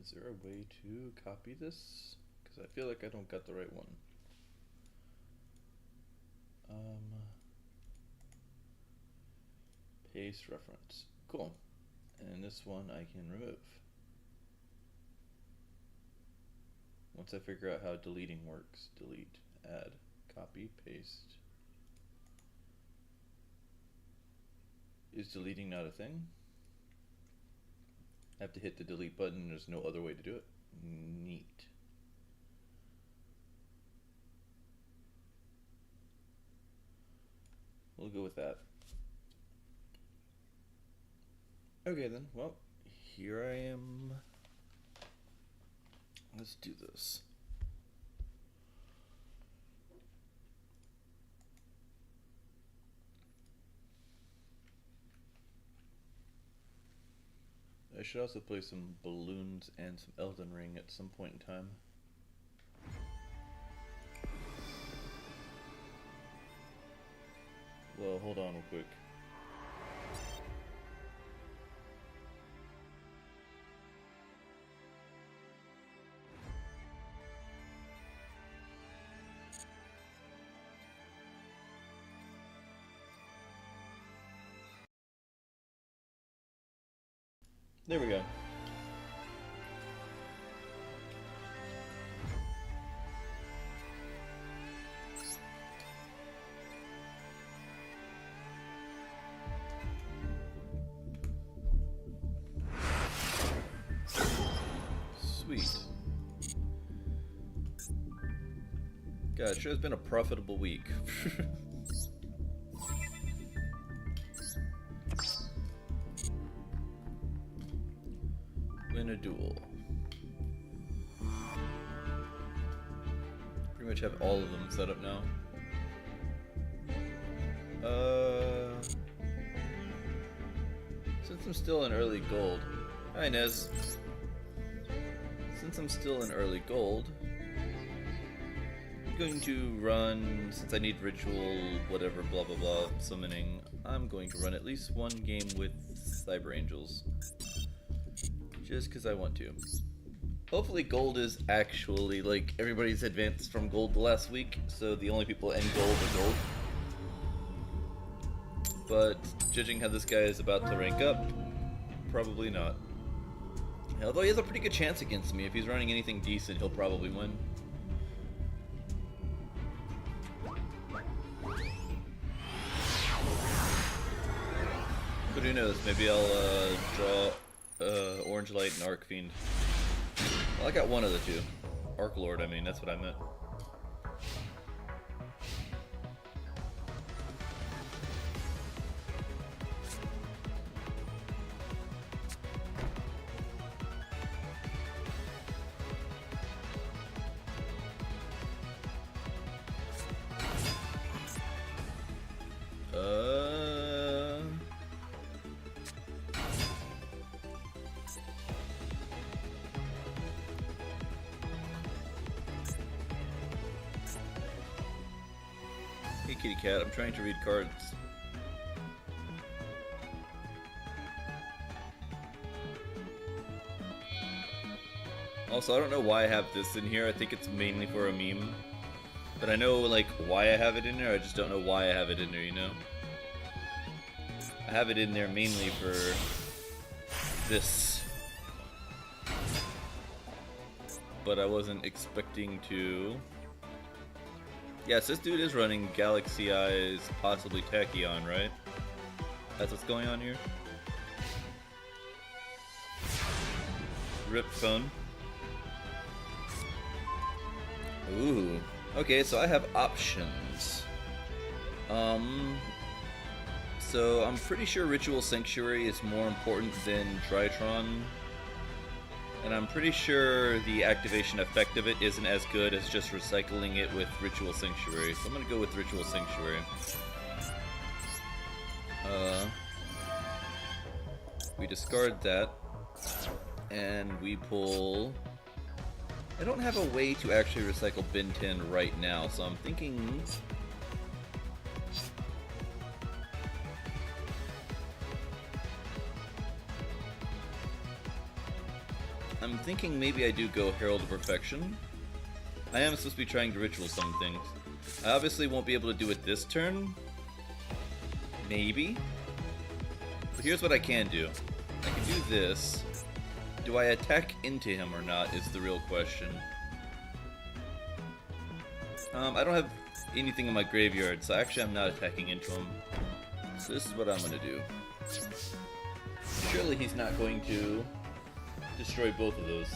Is there a way to copy this? Because I feel like I don't got the right one. Paste reference. Cool. And this one I can remove. Once I figure out how deleting works. Delete, add, copy, paste. Is deleting not a thing? I have to hit the delete button. There's no other way to do it. Neat. We'll go with that. Okay then, well, here I am. Let's do this. I should also play some balloons and some Elden Ring at some point in time. Well, hold on real quick. There we go. Sweet. God, it sure has been a profitable week. Win a duel. Pretty much have all of them set up now. Since I'm still in early gold. Hi, Nez. Since I'm still in early gold, I'm going to run, since I need ritual, whatever, blah blah blah, summoning, I'm going to run at least one game with Cyber Angels. Just because I want to. Hopefully gold is actually, like, everybody's advanced from gold the last week, so the only people in gold are gold. But judging how this guy is about to rank up, probably not. Although he has a pretty good chance against me. If he's running anything decent, he'll probably win. But who knows, maybe I'll draw Orange Light and Arc Fiend. Well, I got one of the two. Arc Lord, I mean, that's what I meant. Hey kitty cat, I'm trying to read cards. Also, I don't know why I have this in here. I think it's mainly for a meme. But I know, like, why I have it in there. I just don't know why I have it in there, you know? I have it in there mainly for this. But I wasn't expecting to. Yes, this dude is running Galaxy Eyes, possibly Tachyon, right? That's what's going on here? Rip phone. Ooh. Okay, so I have options. So I'm pretty sure Ritual Sanctuary is more important than Drytron. And I'm pretty sure the activation effect of it isn't as good as just recycling it with Ritual Sanctuary. So I'm gonna go with Ritual Sanctuary. We discard that. And we pull... I don't have a way to actually recycle bin 10 right now, so I'm thinking... I'm thinking maybe I do go Herald of Perfection. I am supposed to be trying to ritual some things. I obviously won't be able to do it this turn. Maybe. But here's what I can do. I can do this. Do I attack into him or not is the real question. I don't have anything in my graveyard, so actually I'm not attacking into him. So this is what I'm gonna do. Surely he's not going to destroy both of those.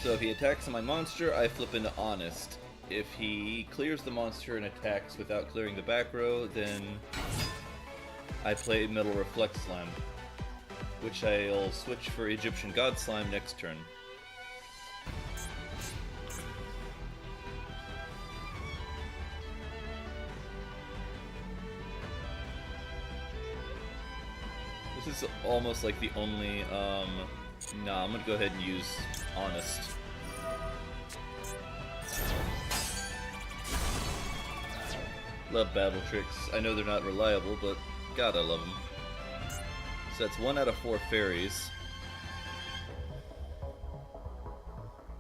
So if he attacks my monster, I flip into Honest. If he clears the monster and attacks without clearing the back row, then I play Metal Reflect Slime, which I'll switch for Egyptian God Slime next turn. This is almost like the only, nah, I'm gonna go ahead and use Honest. Love battle tricks. I know they're not reliable, but God, I love them. So that's 1 out of 4 fairies.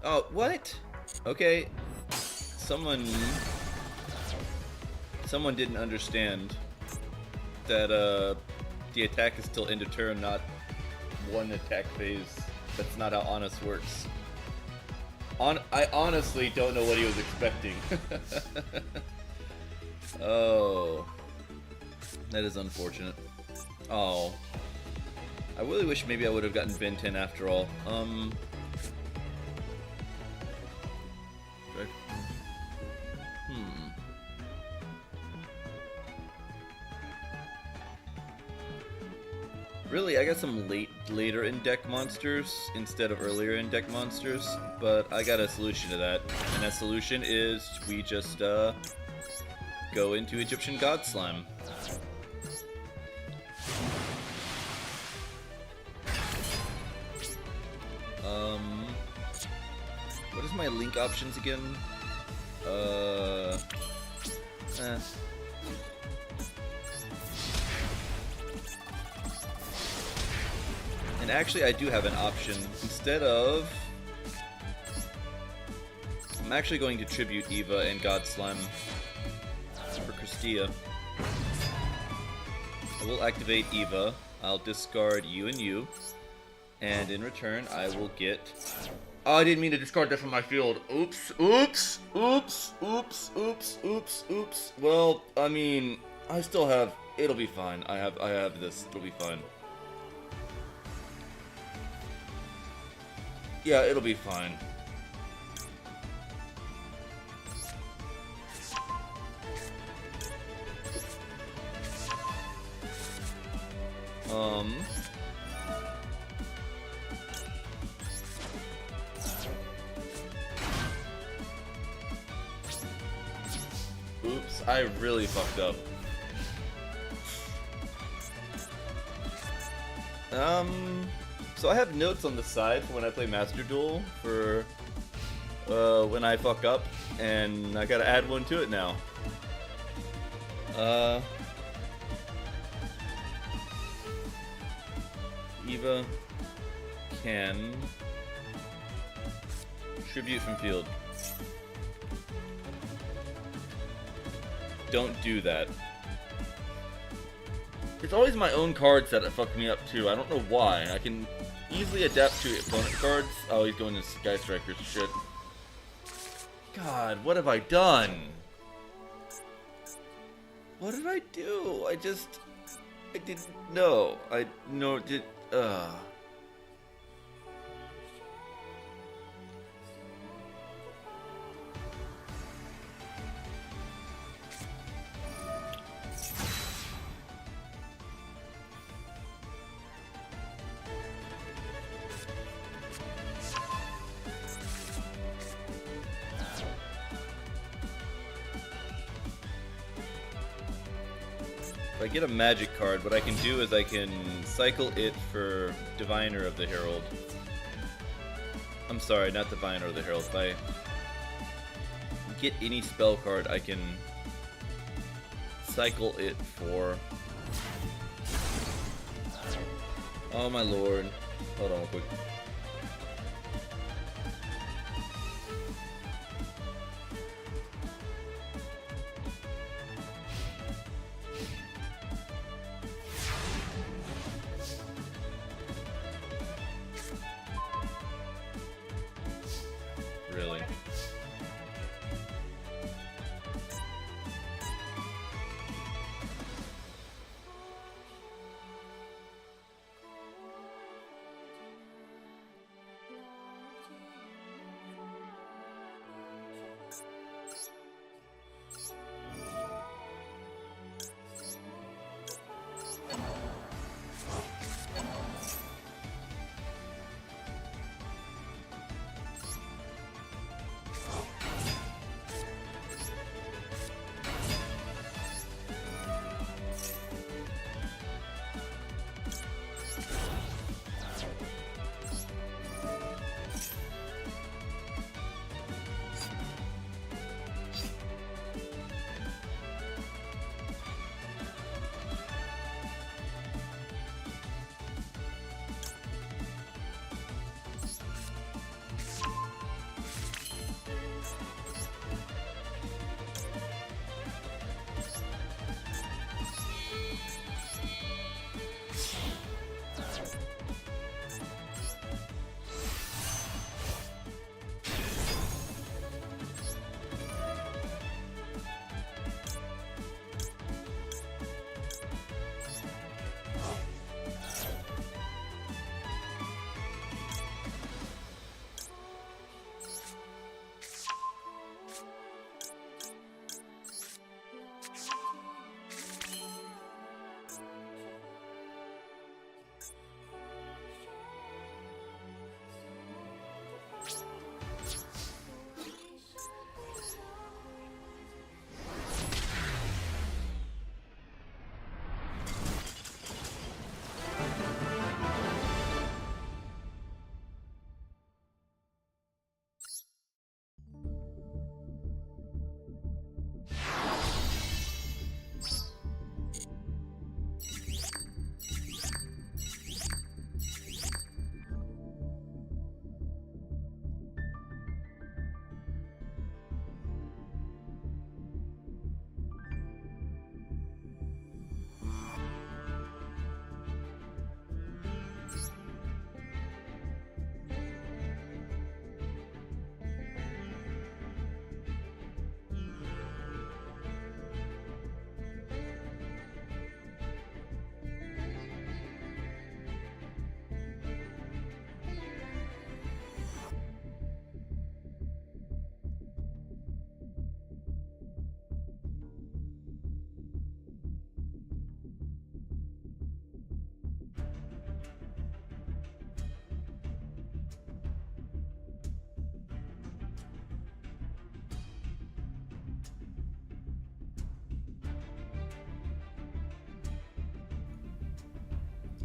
Oh, what? Okay. Someone didn't understand that, the attack is still end of turn, not one attack phase. That's not how Honest works. I honestly don't know what he was expecting. Oh. That is unfortunate. Oh. I really wish maybe I would have gotten Ben 10 after all. Really, I got some later in deck monsters instead of earlier in deck monsters, but I got a solution to that. And that solution is we just go into Egyptian God Slime. What is my link options again? And actually, I do have an option. Instead of... I'm actually going to tribute Eva and God Slime for Christia. I will activate Eva. I'll discard you and you. And in return, I will get... Oh, I didn't mean to discard that from my field. Oops, oops, oops, oops, oops, oops, oops. Well, I mean, I still have... It'll be fine. I have this. It'll be fine. Yeah, it'll be fine. Oops, I really fucked up. So I have notes on the side for when I play Master Duel for when I fuck up, and I gotta add one to it now. Eva can tribute from field. Don't do that. It's always my own cards that fuck me up too. I don't know why. I can easily adapt to opponent cards. Oh, he's going to Sky Strikers. Shit. God, what have I done? What did I do? I didn't know. If I get a magic card, what I can do is I can cycle it for Diviner of the Herald. I'm sorry, not Diviner of the Herald. If I get any spell card, I can cycle it for? Oh my lord. Hold on real quick. Really?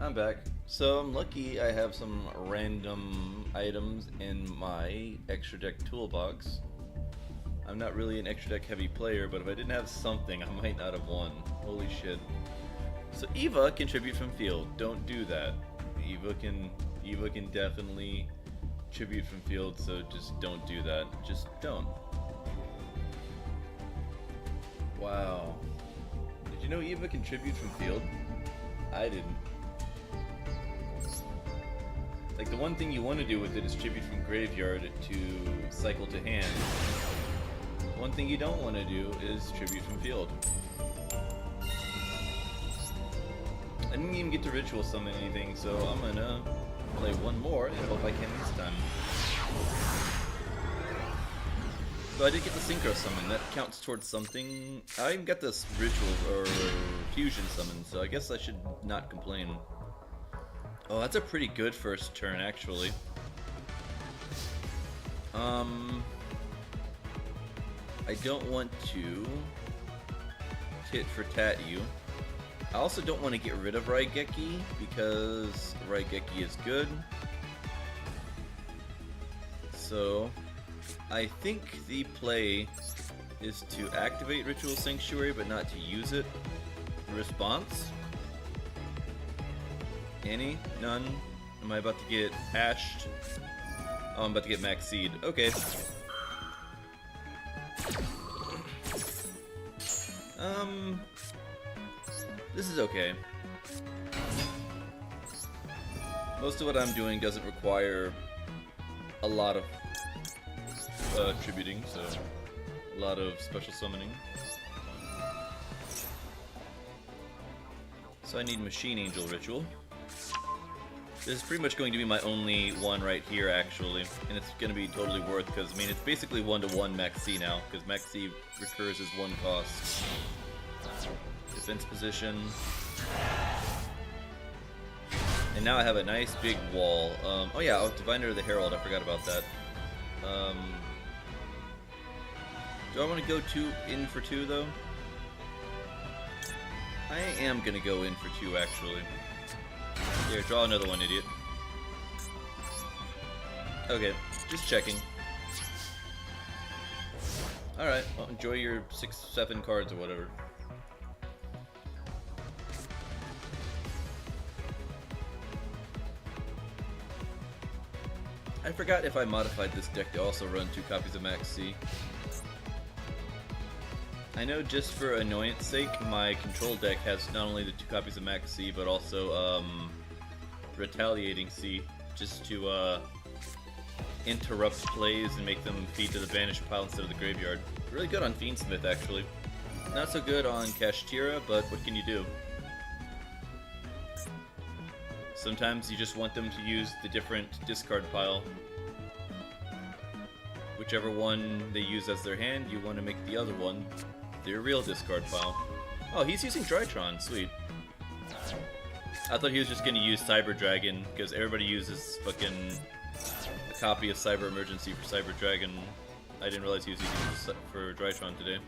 I'm back. So I'm lucky I have some random items in my extra deck toolbox. I'm not really an extra deck heavy player, but if I didn't have something, I might not have won. Holy shit. So Eva can tribute from field. Don't do that. Eva can definitely tribute from field, so just don't do that. Just don't. Wow. Did you know Eva can tribute from field? I didn't. Like, the one thing you want to do with it is tribute from graveyard to cycle to hand. One thing you don't want to do is tribute from field. I didn't even get to ritual summon anything, so I'm gonna play one more and hope I can this time. So I did get the synchro summon, that counts towards something. I even got this ritual or fusion summon, so I guess I should not complain. Oh, that's a pretty good first turn, actually. I don't want to tit for tat you. I also don't want to get rid of Raigeki, because Raigeki is good. So, I think the play is to activate Ritual Sanctuary, but not to use it. Response? Any? None? Am I about to get ashed? Oh, I'm about to get max seed. Okay. This is okay. Most of what I'm doing doesn't require a lot of tributing, so a lot of special summoning. So I need Machine Angel Ritual. This is pretty much going to be my only one right here, actually, and it's going to be totally worth, because, I mean, it's basically 1-to-1 Max C now, because Max C recurs as 1 cost. Defense position. And now I have a nice big wall. Oh yeah, Diviner of the Herald, I forgot about that. Do I want to go in for 2, though? I am going to go in for 2, actually. Here, draw another one, idiot. Okay, just checking. Alright, well, enjoy your 6-7 cards or whatever. I forgot if I modified this deck to also run 2 copies of Max C. I know just for annoyance sake, my control deck has not only the 2 copies of Max C, but also Retaliating C, just to interrupt plays and make them feed to the banished pile instead of the graveyard. Really good on Fiendsmith, actually. Not so good on Kashtira, but what can you do? Sometimes you just want them to use the different discard pile. Whichever one they use as their hand, you want to make the other one their real discard pile. Oh, he's using Drytron, sweet. I thought he was just going to use Cyber Dragon, because everybody uses fucking a copy of Cyber Emergency for Cyber Dragon. I didn't realize he was using it for Drytron today.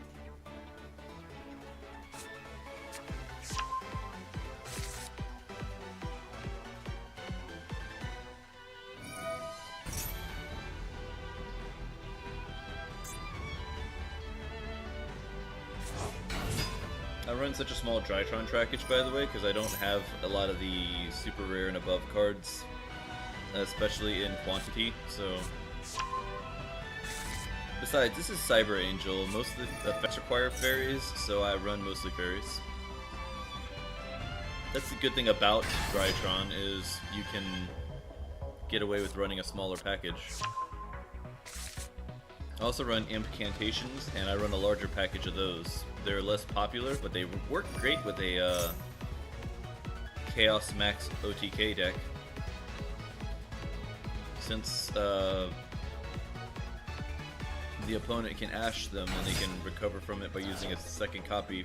I run such a small Drytron trackage, by the way, because I don't have a lot of the super rare and above cards, especially in quantity, so... Besides, this is Cyber Angel. Most of the effects require fairies, so I run mostly fairies. That's the good thing about Drytron, is you can get away with running a smaller package. I also run Incantations, and I run a larger package of those. They're less popular, but they work great with a Chaos Max OTK deck. Since the opponent can Ash them, and they can recover from it by using a second copy.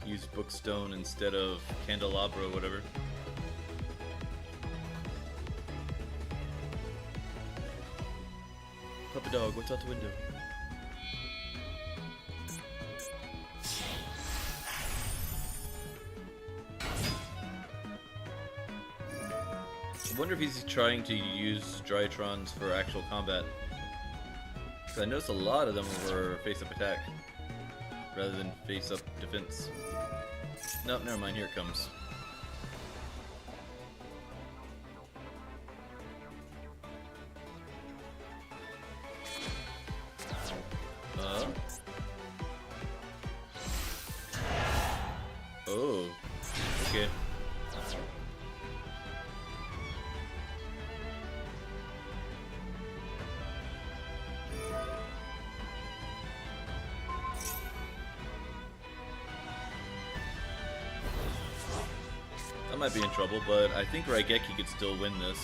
Use Bookstone instead of Candelabra or whatever. Puppy dog, what's out the window? I wonder if he's trying to use Drytrons for actual combat. Because I noticed a lot of them were face-up attack, rather than face-up defense. Nope, never mind, here it comes. Oh, okay. I might be in trouble, but I think Raigeki could still win this.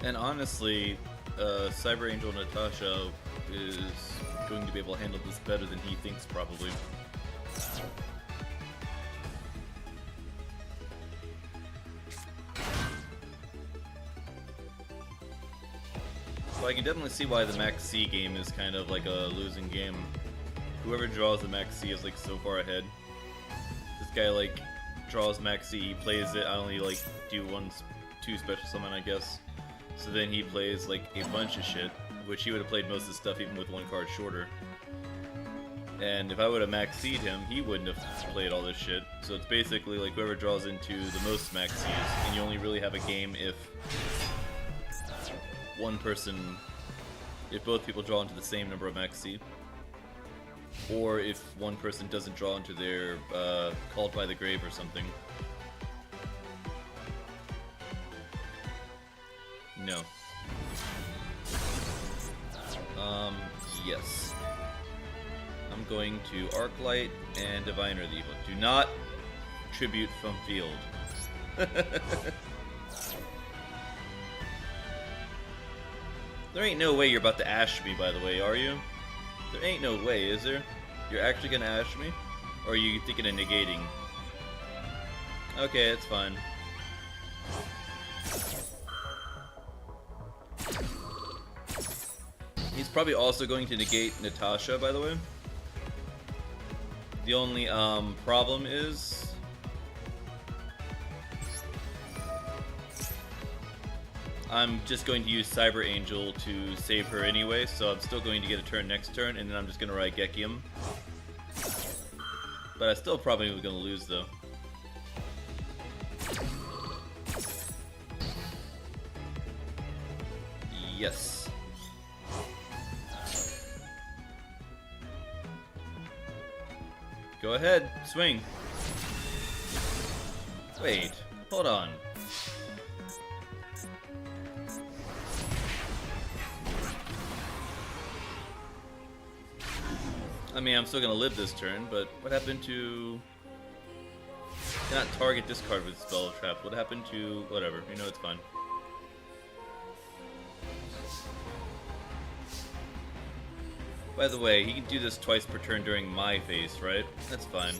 And honestly, Cyber Angel Natasha is going to be able to handle this better than he thinks, probably. I can definitely see why the Max C game is kind of like a losing game. Whoever draws the Max C is like so far ahead. This guy like draws Max C, he plays it, I only like do two special summon I guess. So then he plays like a bunch of shit, which he would have played most of the stuff even with one card shorter. And if I would have Max C'd him, he wouldn't have played all this shit. So it's basically like whoever draws into the most Max C's, and you only really have a game if both people draw into the same number of Max C. Or if one person doesn't draw into their Called by the Grave or something. No. Yes. I'm going to Arclight and Diviner the Evil. Do not tribute from field. There ain't no way you're about to ash me, by the way, are you? There ain't no way, is there? You're actually gonna ash me? Or are you thinking of negating? Okay, it's fine. He's probably also going to negate Natasha, by the way. The only problem is I'm just going to use Cyber Angel to save her anyway, so I'm still going to get a turn next turn, and then I'm just going to Raigekium. But I still probably going to lose though. Yes. Go ahead, swing. Wait, hold on. I mean, I'm still gonna live this turn, but what happened to... Not target this card with Spell Trap. What happened to... whatever, you know, it's fine. By the way, he can do this twice per turn during my phase, right? That's fine.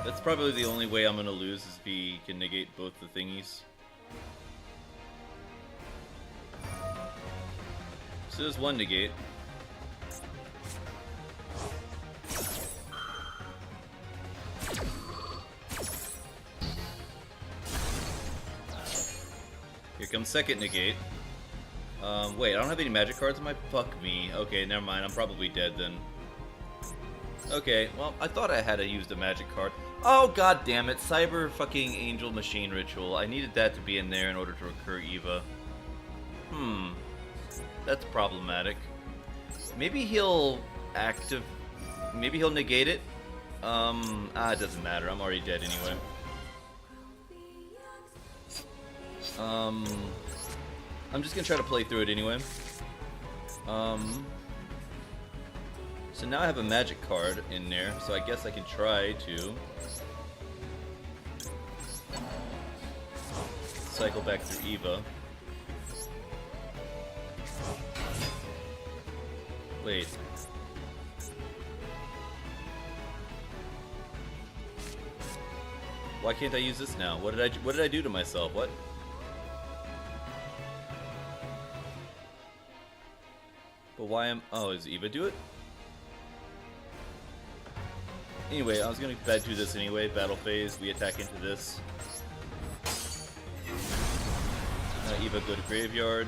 That's probably the only way I'm gonna lose, is if he can negate both the thingies. So there's one negate. Here comes second negate. Wait, I don't have any magic cards in my... Fuck me. Okay, never mind. I'm probably dead then. Okay, well, I thought I had used a magic card. Oh, god damn it. Cyber fucking Angel Machine Ritual. I needed that to be in there in order to recur Eva. That's problematic. Maybe he'll Maybe he'll negate it. It doesn't matter. I'm already dead anyway. I'm just gonna try to play through it anyway. So now I have a magic card in there, so I guess I can try to cycle back through Eva. Wait. Why can't I use this now? What did I do to myself? What? But why am... Oh, does Eva do it? Anyway, I was gonna do this anyway. Battle phase, we attack into this. Eva go to graveyard.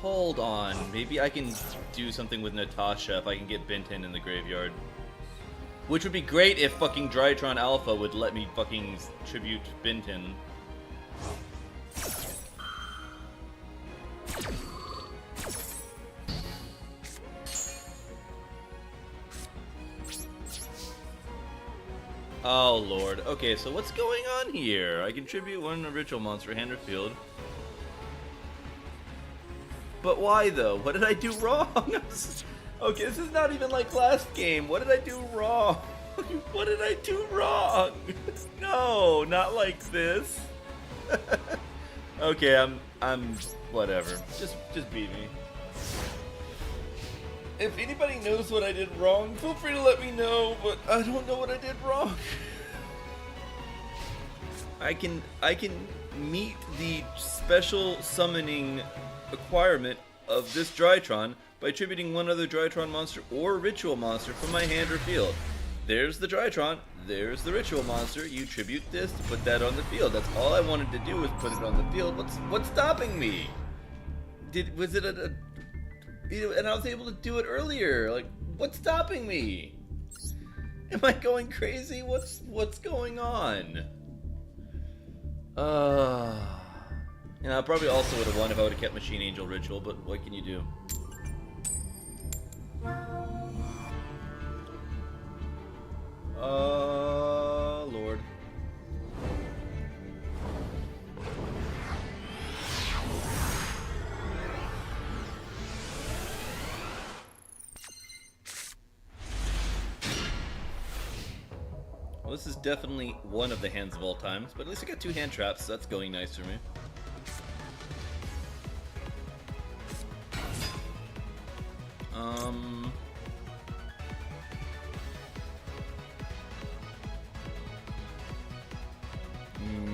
Hold on. Maybe I can do something with Natasha if I can get Benton in the graveyard. Which would be great if fucking Drytron Alpha would let me fucking tribute Benton. Oh lord. Okay, so what's going on here? I can tribute one ritual monster, hand or field. But why though? What did I do wrong? Okay, this is not even like last game. What did I do wrong? What did I do wrong? No, not like this. Okay, I'm whatever. Just beat me. If anybody knows what I did wrong, feel free to let me know, but I don't know what I did wrong. I can meet the special summoning requirement of this Drytron by attributing one other Drytron monster or ritual monster from my hand or field. There's the Drytron, there's the ritual monster, you tribute this to put that on the field. That's all I wanted to do was put it on the field. What's stopping me? Was it a and I was able to do it earlier. Like, what's stopping me? Am I going crazy? What's going on? And I probably also would have won if I would have kept Machine Angel Ritual, but what can you do? Lord. Well, this is definitely one of the hands of all times, but at least I got 2 hand traps, so that's going nice for me.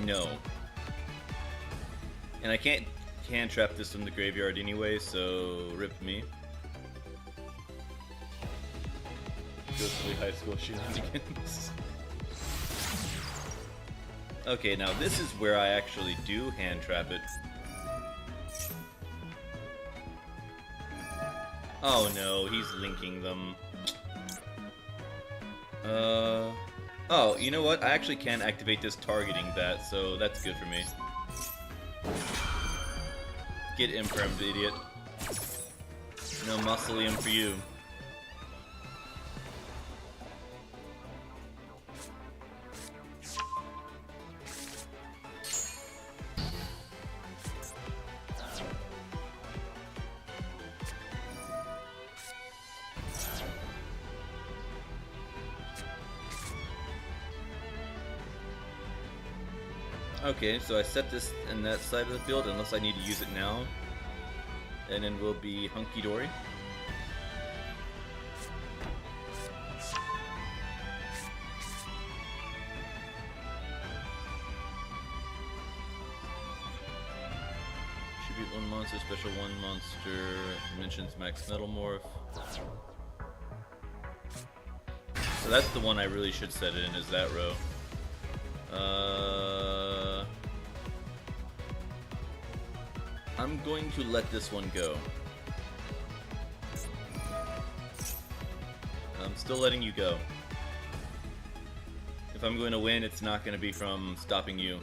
No. And I can't hand trap this from the graveyard anyway, so rip me. Ghostly high school shenanigans. Okay, now this is where I actually do hand trap it. Oh no, he's linking them. Oh, you know what? I actually can activate this targeting that, so that's good for me. Get impermed, idiot. No mausoleum for you. Okay, so I set this in that side of the field unless I need to use it now. And then we'll be hunky-dory. Tribute 1 monster, special 1 monster, mentions max metal morph. So that's the one I really should set it in, is that row. I'm going to let this one go. I'm still letting you go. If I'm going to win, it's not going to be from stopping you.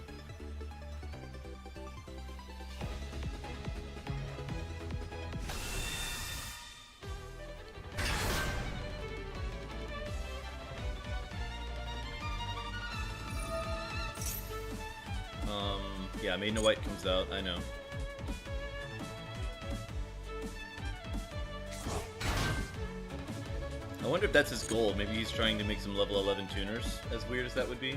Yeah, Maiden of White comes out, I know. I wonder if that's his goal. Maybe he's trying to make some level 11 tuners, as weird as that would be.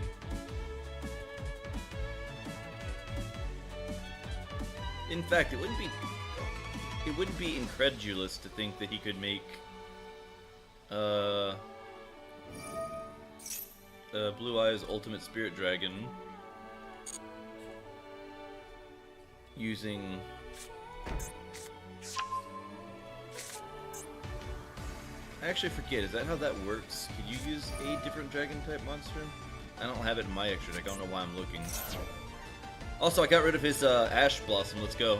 In fact, it wouldn't be incredulous to think that he could make Blue Eyes Ultimate Spirit Dragon using I actually forget, is that how that works? Could you use a different dragon type monster? I don't have it in my extra deck, I don't know why I'm looking. Also, I got rid of his Ash Blossom, let's go.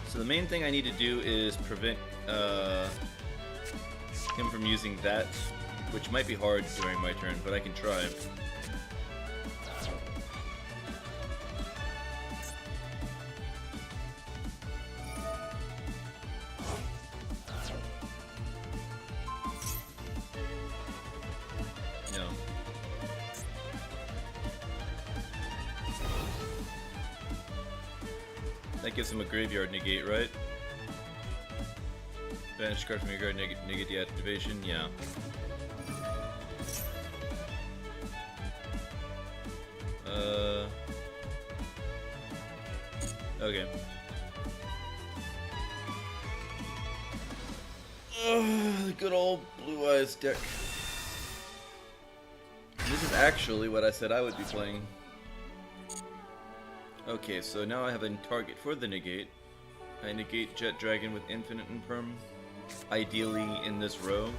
So the main thing I need to do is prevent him from using that, which might be hard during my turn, but I can try. No. That gives him a graveyard negate, right? Banish card from your guard, negate the activation, yeah. Okay. The good old Blue Eyes deck. This is actually what I said I would be playing. Okay, so now I have a target for the negate. I negate Jet Dragon with infinite imperm, ideally in this row.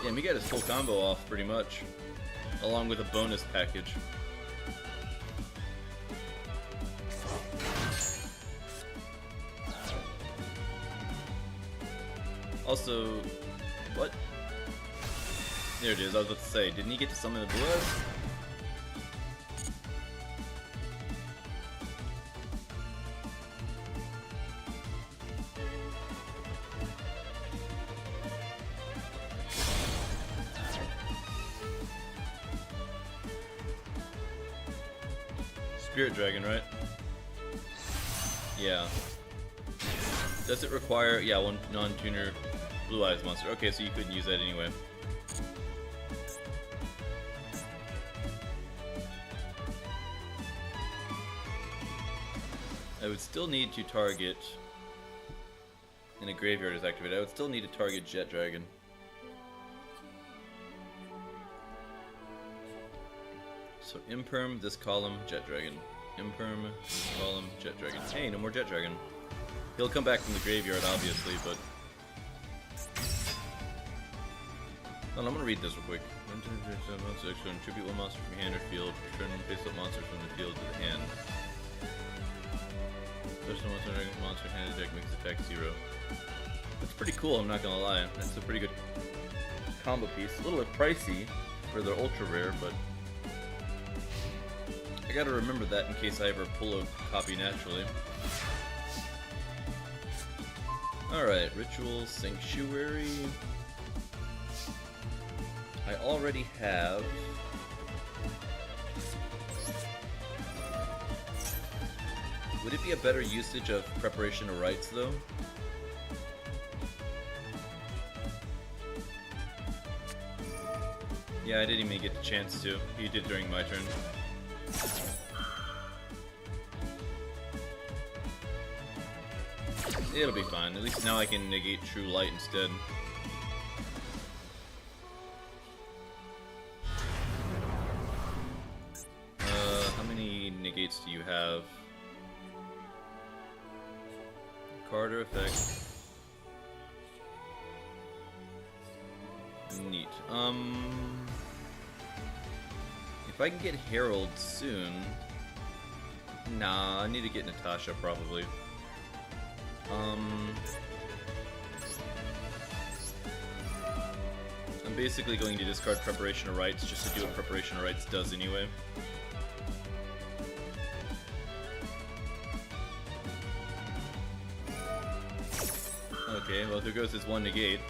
Yeah, me get his full combo off pretty much, along with a bonus package. Also, what? There it is, I was about to say, didn't he get to summon the Blue Eyes? Spirit Dragon, right? Yeah. Does it require, yeah, one non-tuner Blue Eyes monster. Okay, so you couldn't use that anyway. I would still need to target, and a graveyard is activated, I would still need to target Jet Dragon. So Imperm, this column, Jet Dragon. Imperm, this column, Jet Dragon. Hey, no more Jet Dragon. He'll come back from the graveyard, obviously, but... Hold on, I'm gonna read this real quick. Tribute one monster from hand or field. Return one face-up monster from the field to the hand. Special monster hand deck makes attack 0. That's pretty cool, I'm not gonna lie. That's a pretty good combo piece. A little bit pricey for the ultra rare, but I gotta remember that in case I ever pull a copy naturally. Alright, Ritual Sanctuary. I already have... Would it be a better usage of Preparation of Rites, though? Yeah, I didn't even get the chance to. You did during my turn. It'll be fine. At least now I can negate True Light instead. How many negates do you have? Carter effect. Neat. If I can get Herald soon... Nah, I need to get Natasha probably. I'm basically going to discard Preparation of Rites just to do what Preparation of Rites does anyway. Okay, well there goes his one negate.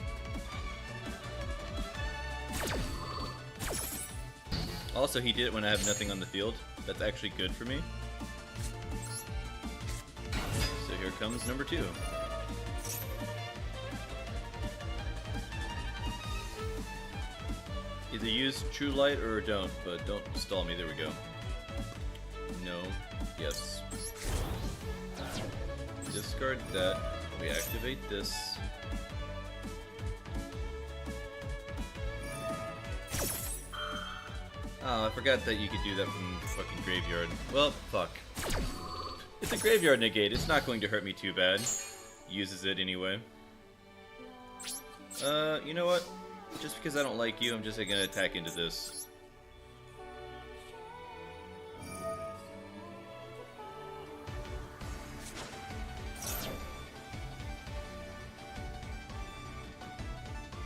Also, he did it when I have nothing on the field. That's actually good for me. So here comes number 2. Either use True Light or don't, but don't stall me. There we go. No. Yes. Discard that. We activate this. Oh, I forgot that you could do that from the fucking graveyard. Well, fuck. It's a graveyard negate. It's not going to hurt me too bad. Uses it anyway. You know what? Just because I don't like you, I'm just gonna attack into this.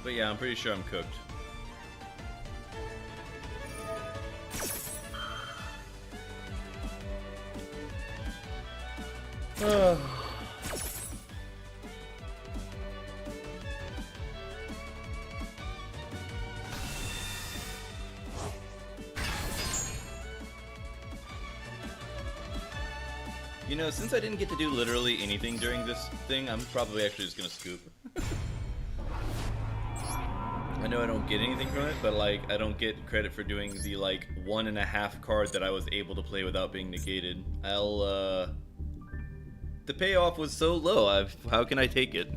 But yeah, I'm pretty sure I'm cooked. You know, since I didn't get to do literally anything during this thing, I'm probably actually just gonna scoop. know I don't get anything from it, but like I don't get credit for doing the like 1.5 card that I was able to play without being negated. The payoff was so low. How can I take it?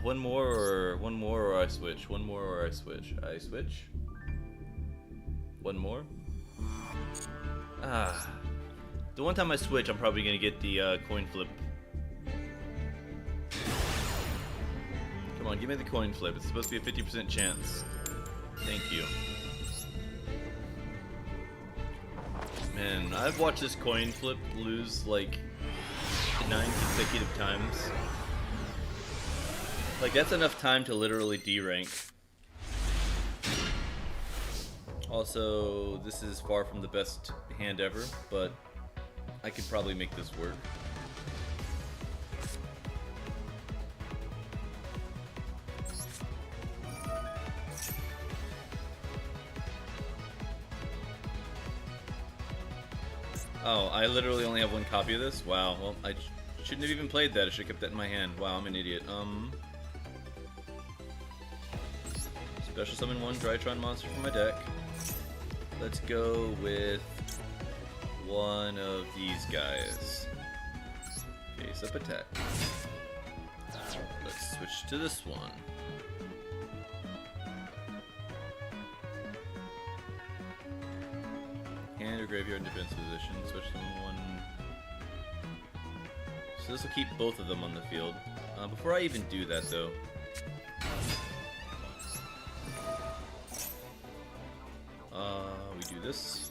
One more or I switch. One more or I switch. I switch. One more. The one time I switch, I'm probably gonna get the coin flip. Come on, give me the coin flip. It's supposed to be a 50% chance. Thank you. Man, I've watched this coin flip lose like 9 consecutive times. Like, that's enough time to literally D-rank. Also, this is far from the best hand ever, but I could probably make this work. Oh, I literally only have one copy of this? Wow, well, I shouldn't have even played that. I should have kept that in my hand. Wow, I'm an idiot. Special summon one Drytron monster from my deck. Let's go with one of these guys. Face up attack. Let's switch to this one. Hand or graveyard defense position. Switch them one. So this will keep both of them on the field. Before I even do that, though, we do this.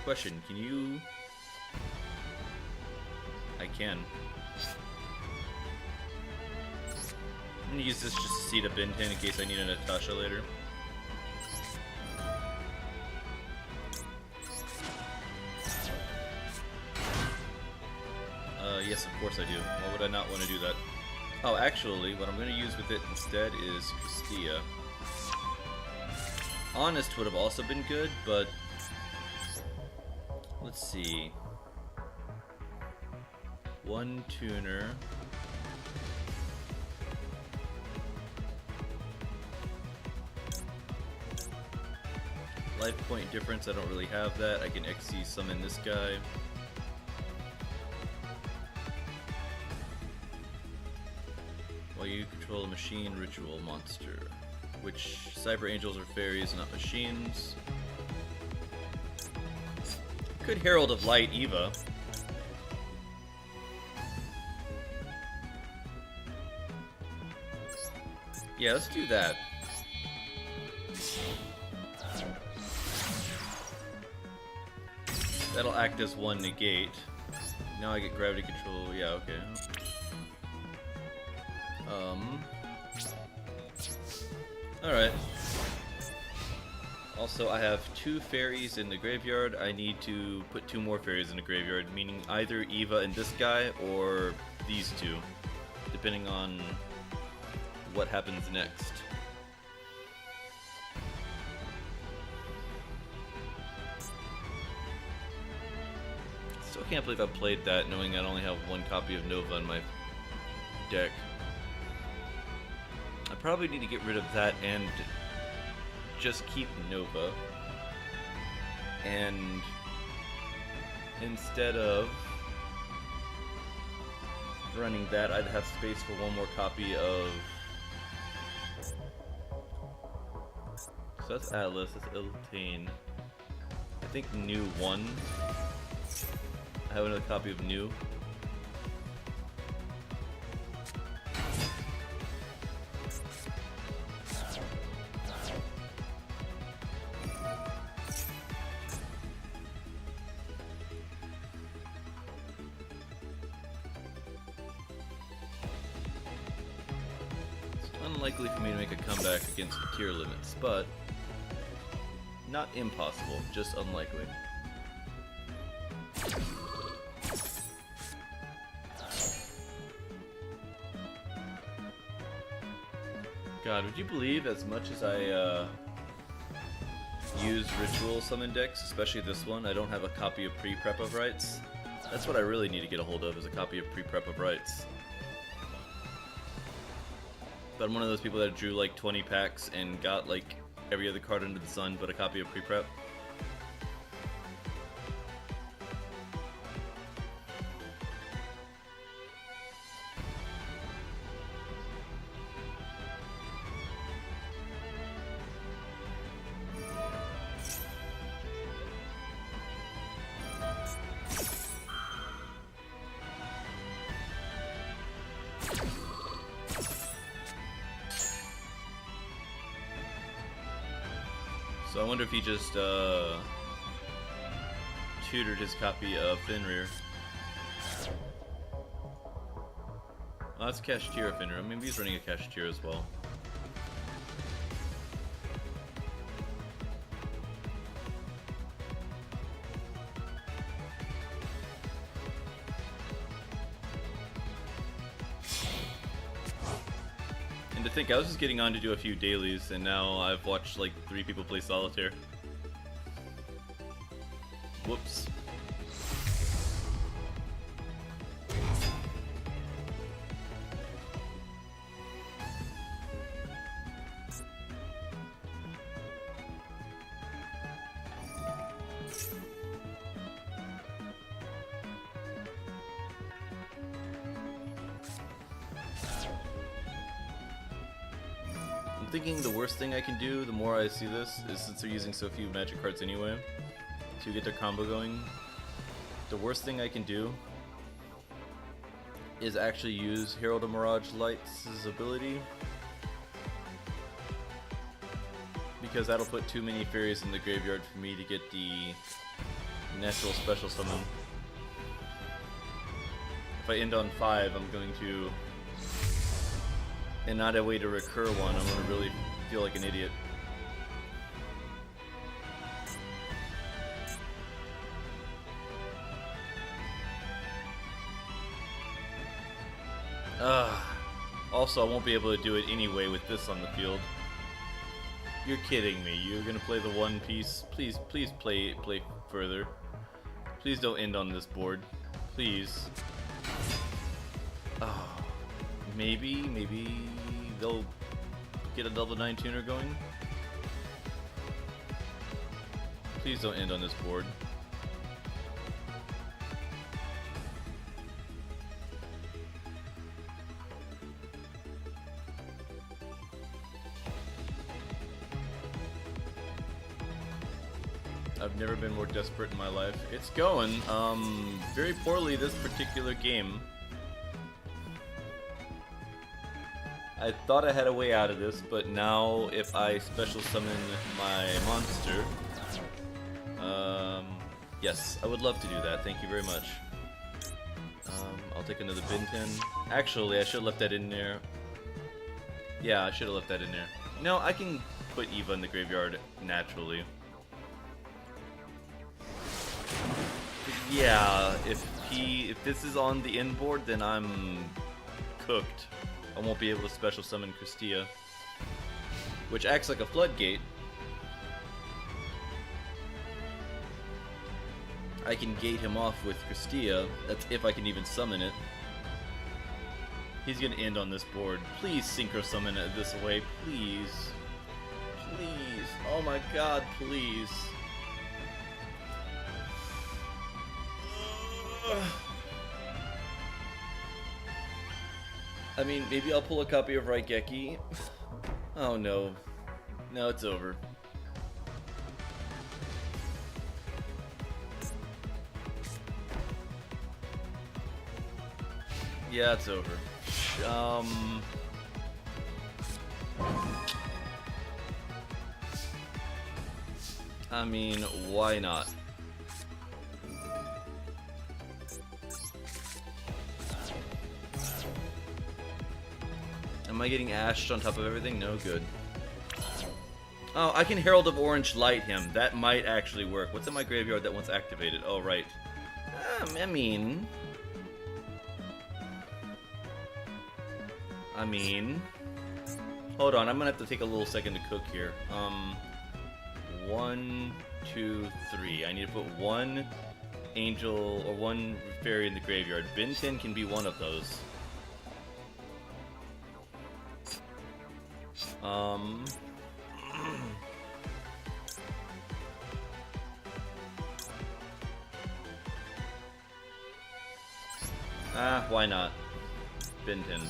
Question, can you... I can. I'm gonna use this just to seed a bin pin in case I need a Natasha later. Yes, of course I do. Why would I not want to do that? Oh, actually, what I'm going to use with it instead is Castilla. Honest would have also been good, but... Let's see. One tuner. Life point difference, I don't really have that. I can XC summon this guy. While you control a machine ritual monster, which cyber angels are fairies, not machines. Good Herald of Light Eva. Yeah, let's do that. That'll act as one negate. Now I get gravity control. Yeah, okay. Alright. Also, I have 2 fairies in the graveyard. I need to put 2 more fairies in the graveyard, meaning either Eva and this guy, or these 2, depending on what happens next. Still can't believe I played that knowing I only have 1 copy of Nova in my deck. I probably need to get rid of that and just keep Nova. And instead of running that, I'd have space for 1 more copy of... So that's Atlas, that's Iltane. I think New 1. I have another copy of New. Unlikely for me to make a comeback against the tier limits, but not impossible, just unlikely. God, would you believe as much as I use ritual summon decks, especially this one. I don't have a copy of pre-prep of rights. That's what I really need to get a hold of, is a copy of pre-prep of rights. But I'm one of those people that drew like 20 packs and got like every other card under the sun but a copy of pre-prep. So I wonder if he just tutored his copy of Fenrir. Oh, that's Kashtira Fenrir. I mean, he's running a Kashtira as well. And to think, I was just getting on to do a few dailies, and now I've watched like 3 people play Solitaire. Whoops. I'm thinking the worst thing I can do, the more I see this, is since they're using so few magic cards anyway, to get their combo going, the worst thing I can do is actually use Herald of Mirage Light's ability, because that'll put too many fairies in the graveyard for me to get the natural special summon. If I end on 5, I'm going to, and not a way to recur one, I'm going to really feel like an idiot. Also, I won't be able to do it anyway with this on the field. You're kidding me. You're gonna play the one piece. Please play further. Please don't end on this board. Please. Oh, maybe they'll get a double 9 tuner going. Please don't end on this board. I've never been more desperate in my life. It's going very poorly this particular game. I thought I had a way out of this, but now if I special summon my monster, yes, I would love to do that. Thank you very much. I'll take another bin 10. Actually, I should have left that in there. Yeah, I should have left that in there. No, I can put Eva in the graveyard naturally. Yeah, if this is on the end board, then I'm cooked. I won't be able to special summon Christia, which acts like a floodgate. I can gate him off with Christia. That's if I can even summon it. He's gonna end on this board. Please synchro summon it this way, please. Please. Oh my god, please. I mean, maybe I'll pull a copy of Raigeki. Oh no. No, it's over. Yeah, it's over. I mean, why not? Am I getting ashed on top of everything? No good. Oh, I can Herald of Orange Light him. That might actually work. What's in my graveyard that once activated? Oh, right. I mean... Hold on, I'm gonna have to take a little second to cook here. 1, 2, 3. I need to put one angel or one fairy in the graveyard. Bin 10 can be one of those. Why not? Bin 10.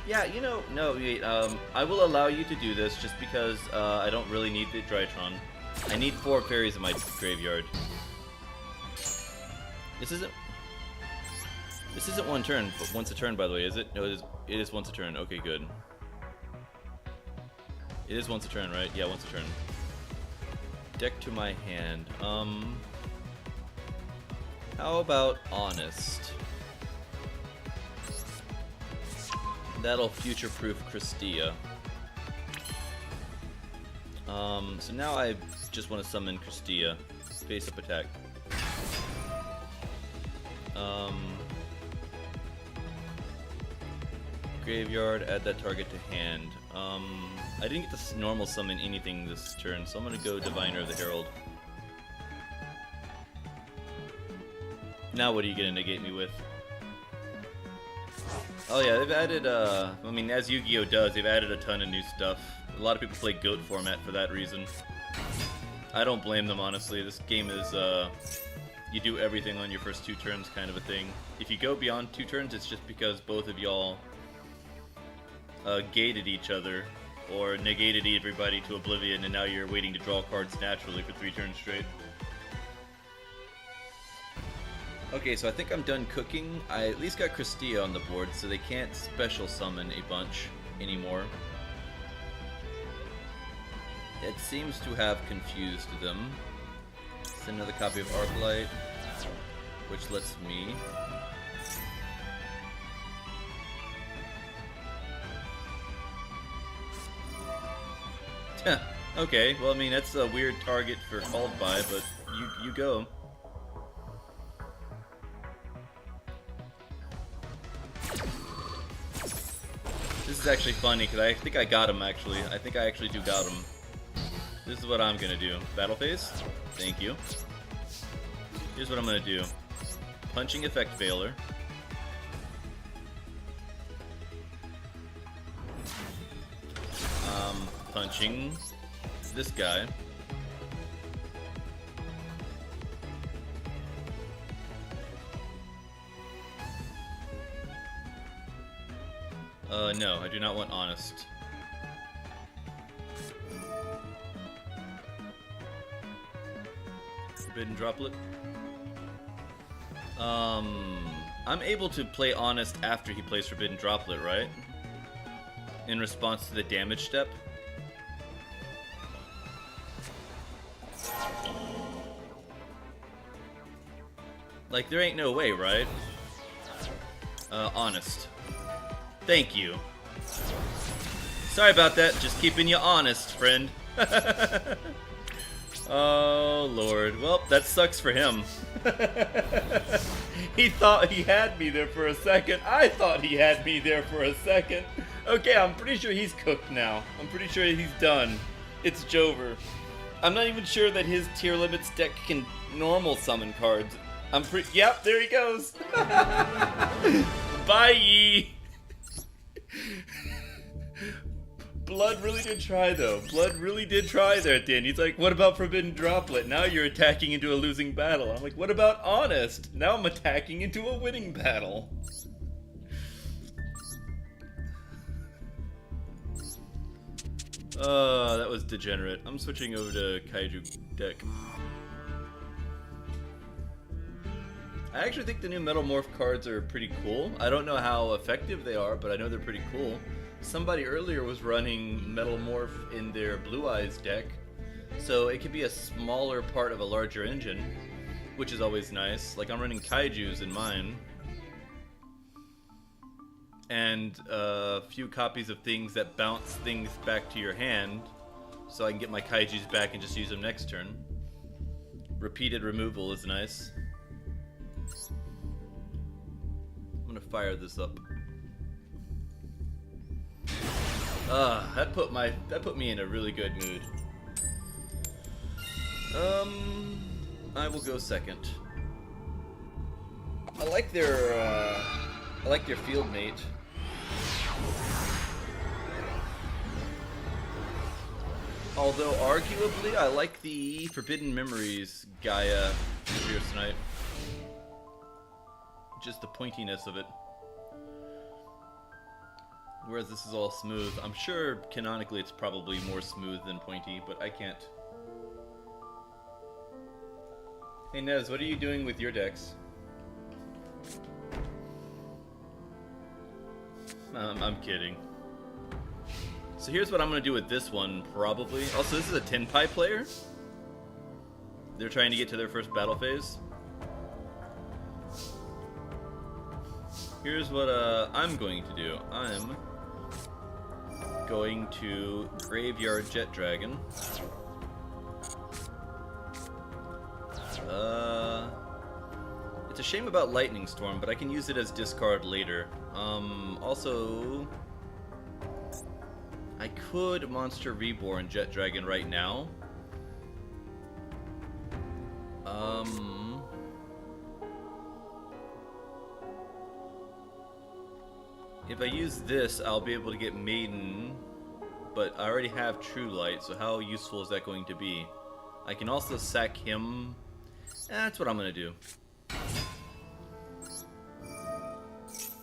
Yeah, you know, no, wait, I will allow you to do this just because, I don't really need the Drytron. I need 4 fairies in my graveyard. This isn't one turn, but once a turn, by the way, is it? No, it is once a turn. Okay, good. It is once a turn, right? Yeah, once a turn. Deck to my hand. How about Honest? That'll future-proof Christia. So now I just want to summon Christia. Face-up attack. Graveyard, add that target to hand. I didn't get to normal summon anything this turn, so I'm gonna go Diviner of the Herald. Now what are you gonna negate me with? Oh yeah, they've added, I mean, as Yu-Gi-Oh! Does, they've added a ton of new stuff. A lot of people play GOAT format for that reason. I don't blame them, honestly. This game is, you do everything on your first 2 turns kind of a thing. If you go beyond 2 turns, it's just because both of y'all gated each other, or negated everybody to oblivion, and now you're waiting to draw cards naturally for 3 turns straight. Okay, so I think I'm done cooking. I at least got Christia on the board, so they can't special summon a bunch anymore. It seems to have confused them. It's another copy of Arclight, which lets me... Okay, well, I mean, that's a weird target for called by, but you go. This is actually funny, because I think I got him, actually. I think I actually do got him. This is what I'm gonna do. Battle phase? Thank you. Here's what I'm gonna do. Punching Effect Veiler. Punching this guy. No, I do not want Honest. Forbidden Droplet. I'm able to play Honest after he plays Forbidden Droplet, right? In response to the damage step. Like, there ain't no way, right? Honest. Thank you. Sorry about that, just keeping you honest, friend. Oh, Lord. Well, that sucks for him. He thought he had me there for a second. I thought he had me there for a second. Okay, I'm pretty sure he's cooked now. I'm pretty sure he's done. It's Jover. I'm not even sure that his tier limits deck can normal summon cards. I'm pretty... Yep, there he goes. Bye! Blood really did try, though. Blood really did try there at the end. He's like, what about Forbidden Droplet? Now you're attacking into a losing battle. I'm like, what about Honest? Now I'm attacking into a winning battle. That was degenerate. I'm switching over to Kaiju deck. I actually think the new Metal Morph cards are pretty cool. I don't know how effective they are, but I know they're pretty cool. Somebody earlier was running Metal Morph in their Blue Eyes deck, so it could be a smaller part of a larger engine, which is always nice. Like, I'm running Kaijus in mine, and a few copies of things that bounce things back to your hand, so I can get my Kaijus back and just use them next turn. Repeated removal is nice. gonna fire this up. That put me in a really good mood. I will go second. I like their field mate. Although arguably I like the Forbidden Memories Gaia Fierce Knight. Just the pointiness of it. Whereas this is all smooth. I'm sure canonically it's probably more smooth than pointy, but I can't. Hey Nez, what are you doing with your decks? I'm kidding. So here's what I'm going to do with this one, probably. Also, this is a Tenpai player. They're trying to get to their first battle phase. Here's what I'm going to do. I'm going to Graveyard Jet Dragon. It's a shame about Lightning Storm, but I can use it as discard later. Also, I could Monster Reborn Jet Dragon right now. If I use this, I'll be able to get Maiden, but I already have True Light, so how useful is that going to be? I can also sack him. That's what I'm gonna do.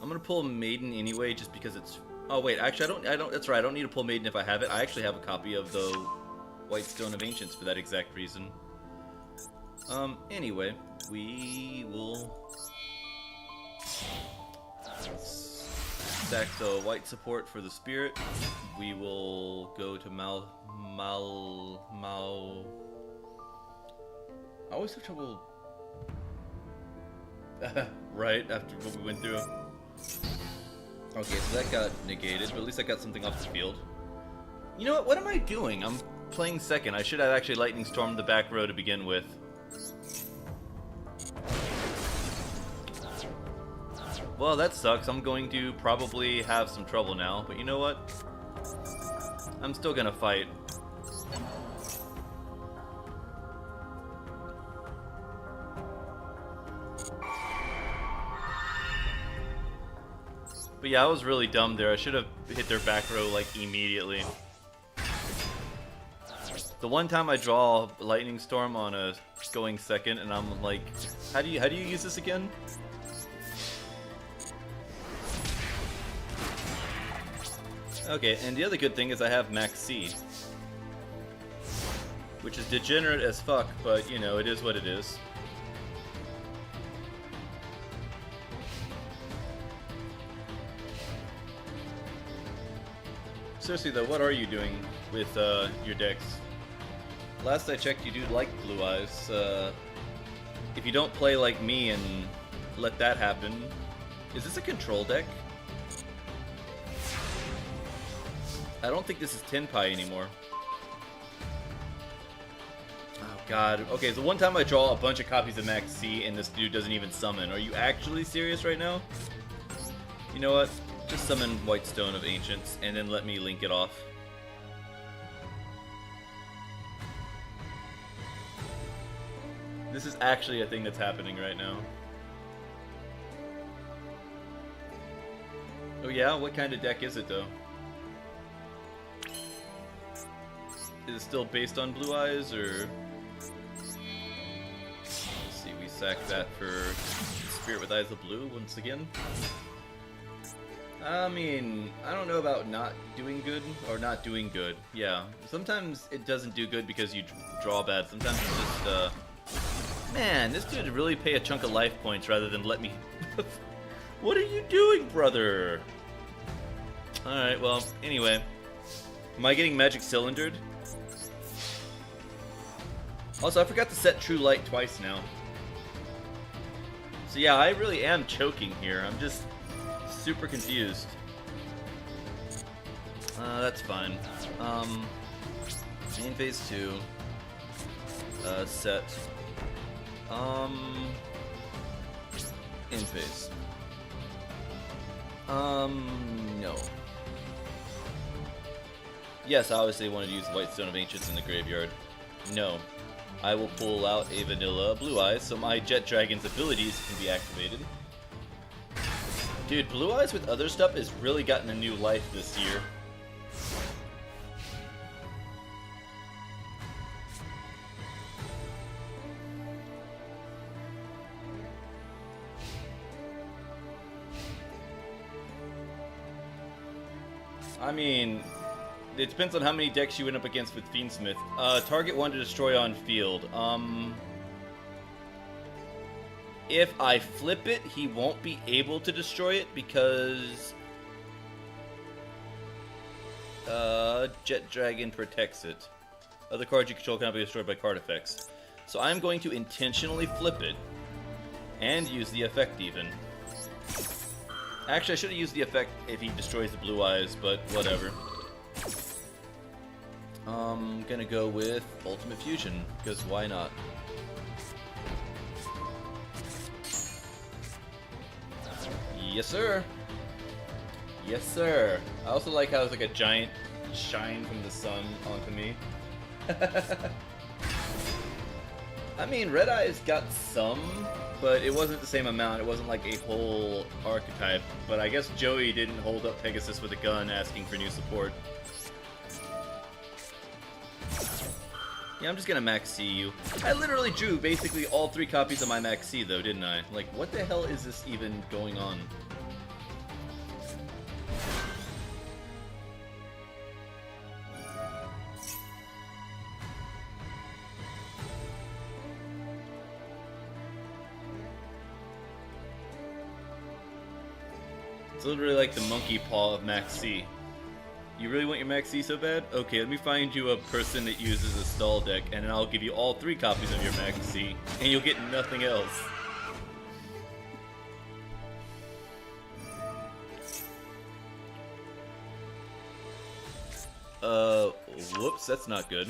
I'm gonna pull Maiden anyway, just because it's. Oh wait, actually I don't. That's right. I don't need to pull Maiden if I have it. I actually have a copy of the White Stone of Ancients for that exact reason. Anyway, we will stack the white support for the spirit. We will go to Mal. I always have trouble. Right after what we went through. Okay, so that got negated, but at least I got something off the field. You know what? What am I doing? I'm playing second. I should have actually Lightning Stormed the back row to begin with. Well, that sucks. I'm going to probably have some trouble now, but you know what? I'm still gonna fight. But yeah, I was really dumb there. I should have hit their back row like immediately. The one time I draw Lightning Storm on a going second, and I'm like, how do you use this again? Okay, and the other good thing is I have Max C, which is degenerate as fuck, but you know, it is what it is. Seriously though, what are you doing with your decks? Last I checked, you do like Blue Eyes. If you don't play like me and let that happen, is this a control deck? I don't think this is Tenpai anymore. Oh god. Okay, so one time I draw a bunch of copies of Max C and this dude doesn't even summon. Are you actually serious right now? You know what? Just summon White Stone of Ancients and then let me link it off. This is actually a thing that's happening right now. Oh yeah? What kind of deck is it though? Is it still based on Blue Eyes, or... Let's see, we sack that for Spirit with Eyes of Blue once again. I mean, I don't know about not doing good, or not doing good. Yeah, sometimes it doesn't do good because you draw bad. Sometimes it's just, Man, this dude really pay a chunk of life points rather than let me... What are you doing, brother? Alright, well, anyway. Am I getting Magic Cylindered? Also, I forgot to set True Light twice now. So yeah, I really am choking here. I'm just super confused. That's fine. Main phase 2. Set. In phase. No. Yes, I obviously wanted to use White Stone of Ancients in the graveyard. No. I will pull out a vanilla Blue Eyes so my Jet Dragon's abilities can be activated. Dude, Blue Eyes with other stuff has really gotten a new life this year. I mean, it depends on how many decks you went up against with Fiendsmith. Target 1 to destroy on field. If I flip it, he won't be able to destroy it because Jet Dragon protects it. Other cards you control cannot be destroyed by card effects. So I'm going to intentionally flip it and use the effect even. Actually, I should have used the effect if he destroys the Blue Eyes, but whatever. I'm gonna go with Ultimate Fusion, because why not? Yes, sir. Yes, sir. I also like how it's like a giant shine from the sun onto me. I mean, Red Eyes got some, but it wasn't the same amount. It wasn't like a whole archetype. But I guess Joey didn't hold up Pegasus with a gun asking for new support. Yeah, I'm just gonna Max C you. I literally drew basically all 3 copies of my Max C though, didn't I? Like, what the hell is this even going on? It's literally like the monkey paw of Max C. You really want your Max C so bad? Okay, let me find you a person that uses a stall deck, and then I'll give you all 3 copies of your Max C, and you'll get nothing else. Whoops, that's not good.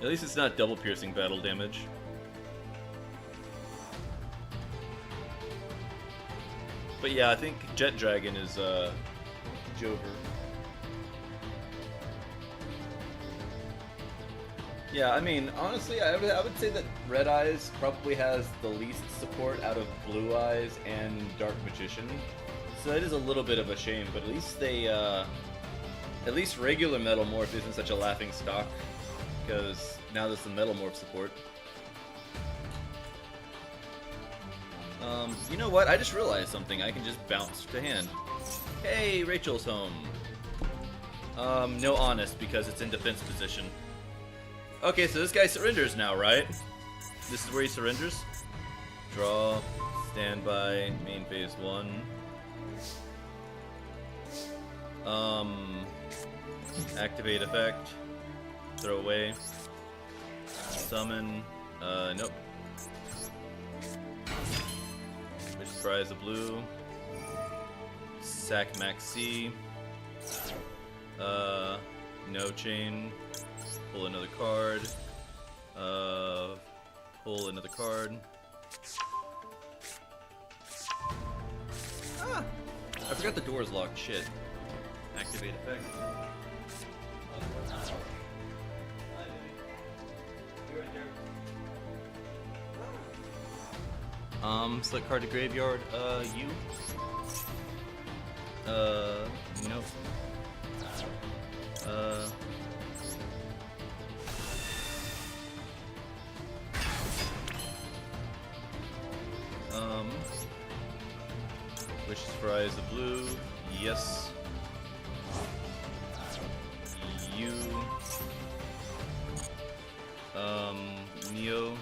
At least it's not double piercing battle damage. But yeah, I think Jet Dragon is Jover. Yeah, I mean, honestly, I would say that Red Eyes probably has the least support out of Blue Eyes and Dark Magician. So it is a little bit of a shame, but at least they, at least regular Metal Morph isn't such a laughing stock. Because now there's some Metal Morph support. You know what? I just realized something. I can just bounce to hand. Hey, Rachel's home. No Honest, because it's in defense position. Okay, so this guy surrenders now, right? This is where he surrenders? Draw, standby, main phase 1. Activate effect. Throw away. Summon. Nope. Vicious Prize of Blue. Sack Max C. No chain. Pull another card. Pull another card. Ah! I forgot the door's locked. Shit. Activate effect. Select card to graveyard, you. Nope. Wishes for Eyes of Blue, yes. You. Neo?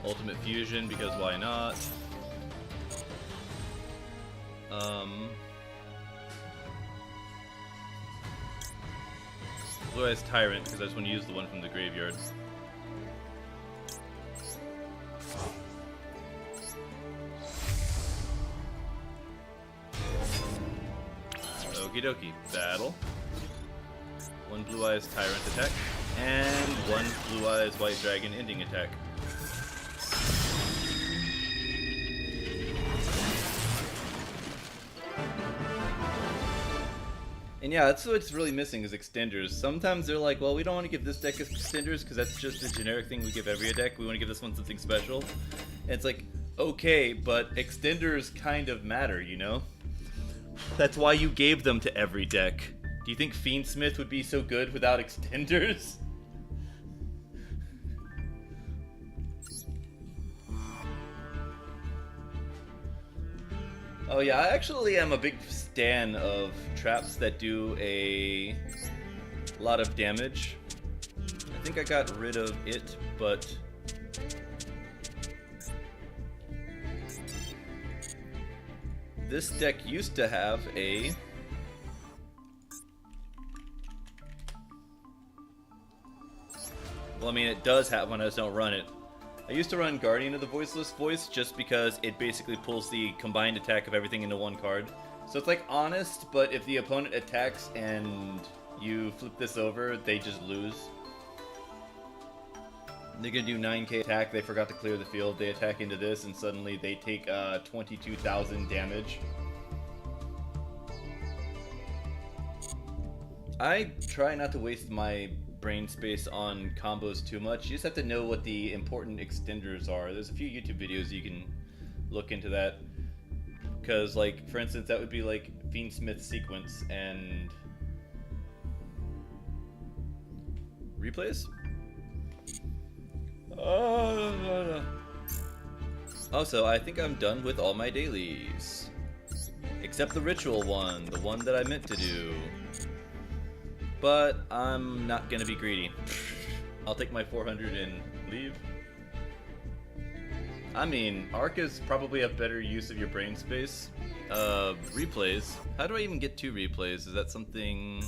Ultimate Fusion, because why not? Blue Eyes Tyrant, because I just want to use the one from the graveyard. Okie dokie. Battle. One Blue Eyes Tyrant attack. And one Blue Eyes White Dragon ending attack. And yeah, that's what's really missing is extenders. Sometimes they're like, well, we don't want to give this deck extenders because that's just a generic thing we give every deck. We want to give this one something special. And it's like, okay, but extenders kind of matter, you know? That's why you gave them to every deck. Do you think Fiendsmith would be so good without extenders? Oh yeah, I actually am a big stan of traps that do a lot of damage. I think I got rid of it, but this deck used to have a well, I mean, it does have one, I just don't run it. I used to run Guardian of the Voiceless Voice just because it basically pulls the combined attack of everything into one card. So it's like honest, but if the opponent attacks and you flip this over, they just lose. They're gonna do 9k attack, they forgot to clear the field, they attack into this, and suddenly they take 22,000 damage. I try not to waste my brain space on combos too much. You just have to know what the important extenders are. There's a few YouTube videos you can look into that. Because, like, for instance, that would be like Fiendsmith sequence and replays? Also, I think I'm done with all my dailies. Except the ritual one, the one that I meant to do. But I'm not gonna be greedy. I'll take my 400 and leave. I mean, Arc is probably a better use of your brain space. Replays. How do I even get 2 replays? Is that something...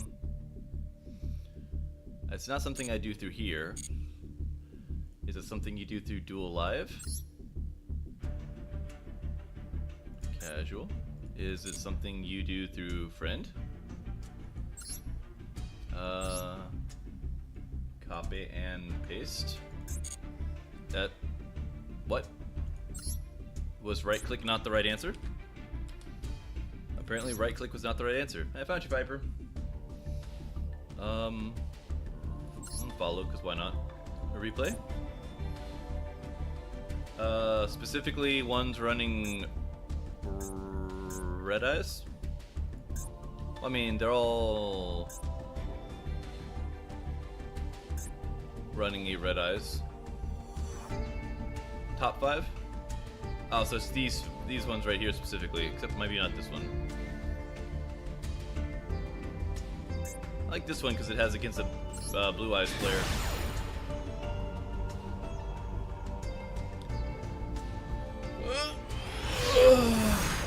It's not something I do through here. Is it something you do through Dual Live? Casual. Is it something you do through Friend? Copy and paste. That... What? Was right click not the right answer? Apparently right click was not the right answer. I found you, Viper. Follow, because why not? A replay? Specifically ones running Red Eyes? I mean, they're all running a Red Eyes. Top 5? Oh, so it's these ones right here specifically, except maybe not this one. I like this one because it has against a Blue Eyes player.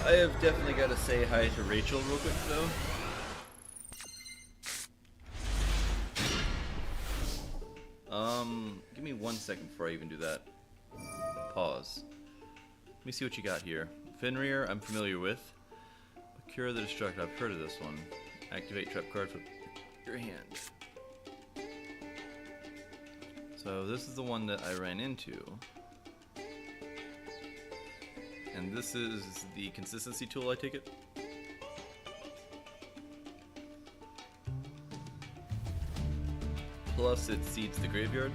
I have definitely got to say hi to Rachel real quick though. Give me 1 second before I even do that. Pause. Let me see what you got here. Fenrir, I'm familiar with. Cure the Destruct, I've heard of this one. Activate trap card from your hand. So this is the one that I ran into. And this is the consistency tool, I take it? Plus it seeds the graveyard.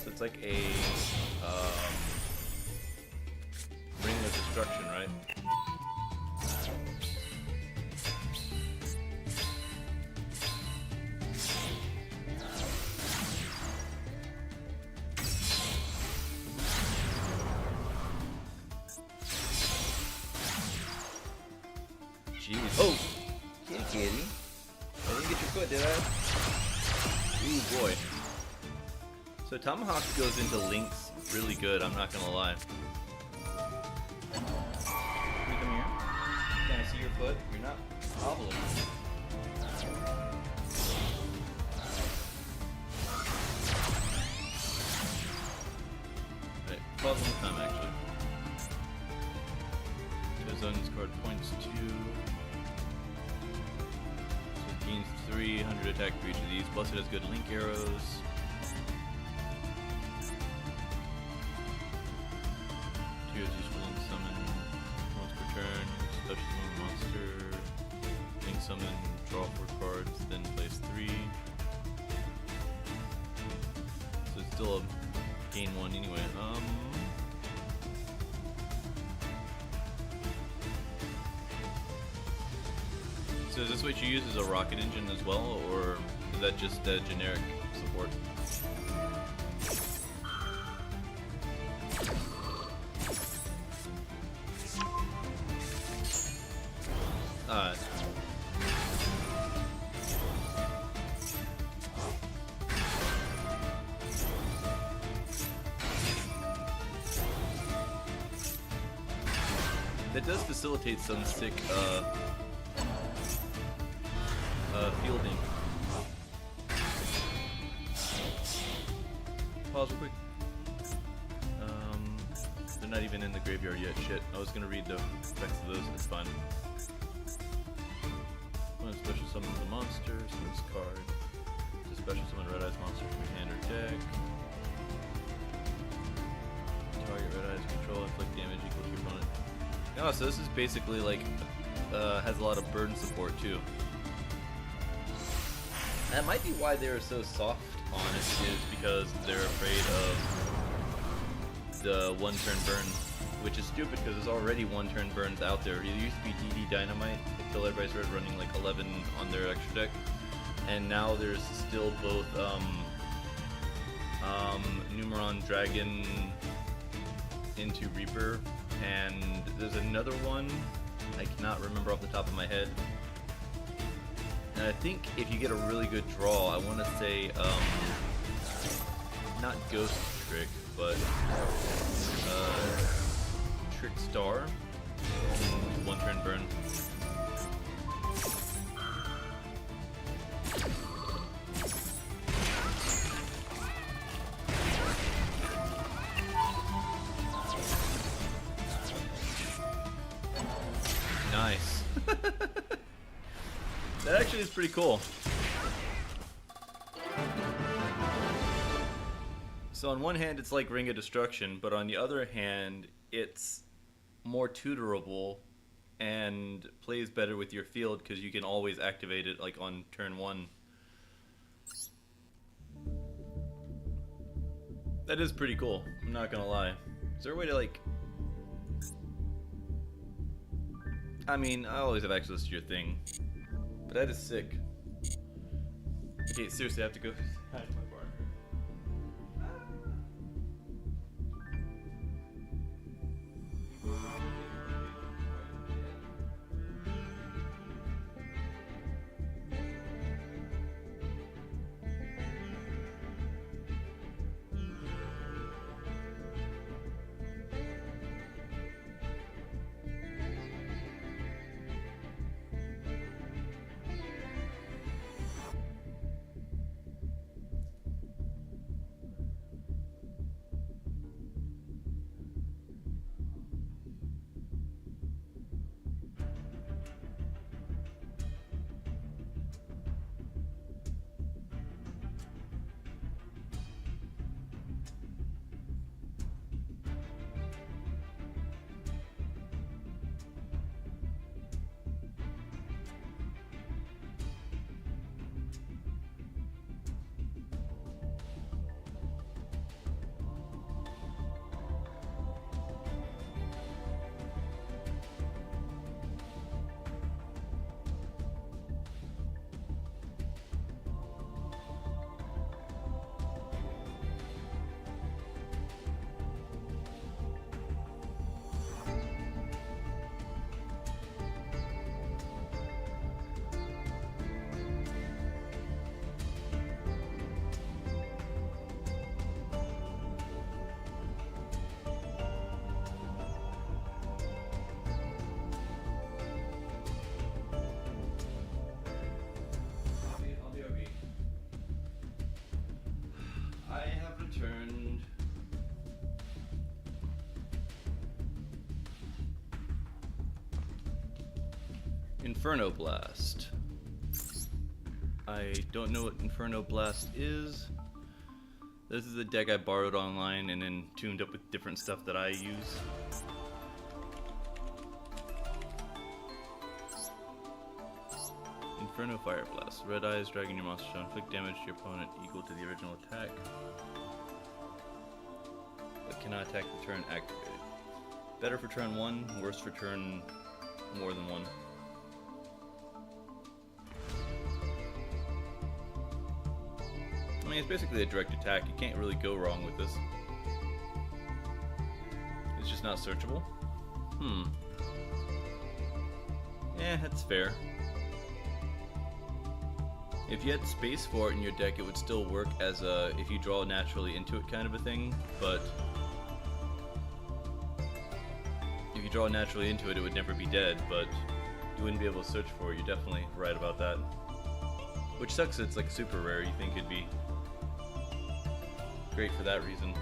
It's like a ring of destruction, right? Jeez. Oh! Kitty kitty. I didn't get your foot, did I? Ooh boy. So Tomahawk goes into links really good, I'm not gonna lie. problem. Right, problem time actually. Zone's card points 2. So it gains 300 attack for each of these, plus it has good link arrows. Two is useful link summon once per turn, special summon monster, link summon, draw 4 cards, then place 3. So it's still a gain 1 anyway. So is this what you use as a rocket engine as well, or is that just a generic support? That does facilitate some sick fielding. Pause real quick. They're not even in the graveyard yet. Shit. I was gonna read the effects of those. It's fine. One special summon the monster. So this card. To special summon Red Eyes monster from your hand or deck. Target Red Eyes control inflict damage equal to your opponent. Oh, so this is basically like has a lot of burn support too. That might be why they're so soft on it, is because they're afraid of the one-turn burn, which is stupid because there's already one-turn burns out there. It used to be DD Dynamite until everybody started running like 11 on their extra deck, and now there's still both Numeron Dragon into Reaper, and there's another one I cannot remember off the top of my head. And I think if you get a really good draw, I want to say, not Ghost Trick, but Trick Star, one turn burn. Nice. That actually is pretty cool. So on one hand it's like Ring of Destruction, but on the other hand it's more tutorable and plays better with your field because you can always activate it like on turn 1. That is pretty cool, I'm not gonna lie. Is there a way to like... I mean, I always have access to your thing. But that is sick. Okay, seriously, I have to go hide my bar. Inferno Blast. I don't know what Inferno Blast is. This is a deck I borrowed online and then tuned up with different stuff that I use. Inferno Fire Blast. Red eyes, dragging your monster to inflict damage to your opponent equal to the original attack, but cannot attack the turn activated. Better for turn 1, worse for turn more than 1. I mean, it's basically a direct attack. You can't really go wrong with this. It's just not searchable. That's fair. If you had space for it in your deck, it would still work as a if you draw naturally into it kind of a thing, but if you draw naturally into it, it would never be dead, but you wouldn't be able to search for it. You're definitely right about that. Which sucks, it's like super rare. You think it'd be great for that reason.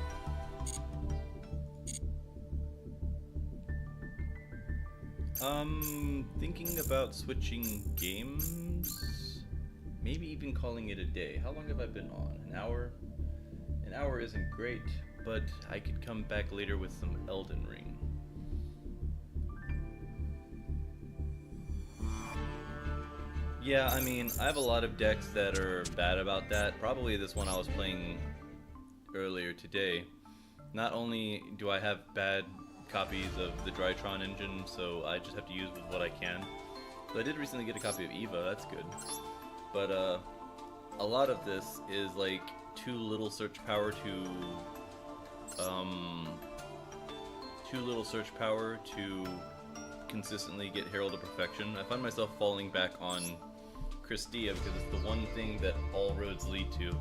Thinking about switching games. Maybe even calling it a day. How long have I been on? An hour? An hour isn't great, but I could come back later with some Elden Ring. Yeah, I mean, I have a lot of decks that are bad about that. Probably this one I was playing earlier today. Not only do I have bad copies of the Drytron engine, so I just have to use with what I can. So I did recently get a copy of Eva, that's good. But a lot of this is like too little search power to consistently get Herald of Perfection. I find myself falling back on Christia because it's the one thing that all roads lead to.